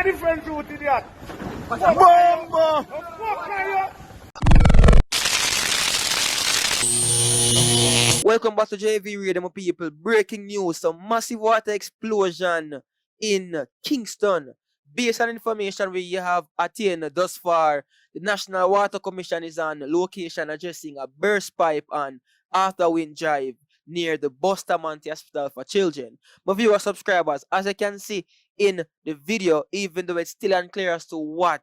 a different route, idiot. Bombo! Fuck are you? Welcome back to JV Radio, my people. Breaking news: some massive water explosion in Kingston. Based on information we have attained thus far, the National Water Commission is on location addressing a burst pipe on Arthurwind Drive near the Bustamante Hospital for Children. My viewer subscribers, as you can see in the video, even though it's still unclear as to what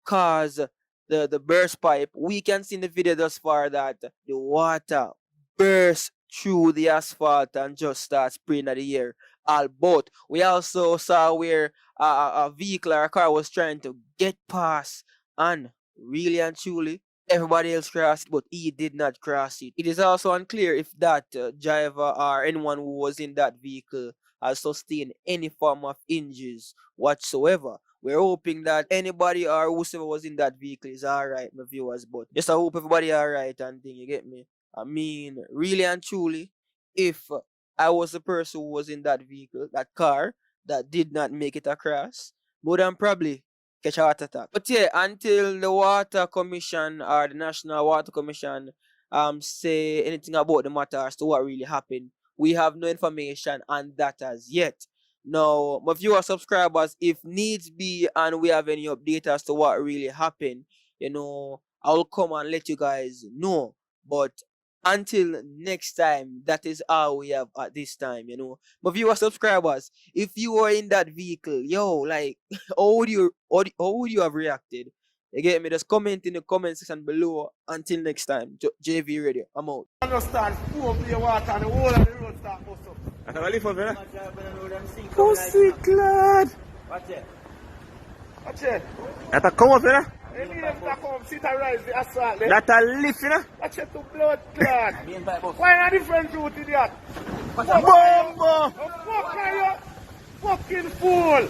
caused the burst pipe, we can see in the video thus far that the water burst through the asphalt and just start spraying at the air. All but we also saw where a vehicle or a car was trying to get past, and really and truly everybody else crossed it, but he did not cross it. It is also unclear if that driver or anyone who was in that vehicle has sustained any form of injuries whatsoever. We're hoping that anybody or whoever was in that vehicle is alright, my viewers, but just I hope everybody alright and thing, you get me? I mean, really and truly, if I was the person who was in that vehicle, that car, that did not make it across, more than probably catch a heart attack. But yeah, until the Water Commission or the National Water Commission say anything about the matter as to what really happened, we have no information on that as yet. Now, my viewer subscribers, if needs be and we have any update as to what really happened, I'll come and let you guys know. But until next time, that is all we have at this time, My viewer subscribers, if you were in that vehicle, like, how would you have reacted? You get me? Just comment in the comment section below. Until next time, JV Radio, I'm out. Understand? Pour play water and the whole of the road start bust up. I can lift up, man. Pussy clad. Watch it. Watch it. That a come up, man. They need them to come sit and rise the assault. That a lift, you know. Watch it to blood clad. Why a different route, idiot? Bombo! Fuck are you? Fucking fool.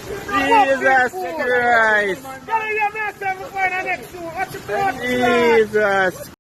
Jesus Christ! Tell you yourself to find the next route. Watch it to Jesus!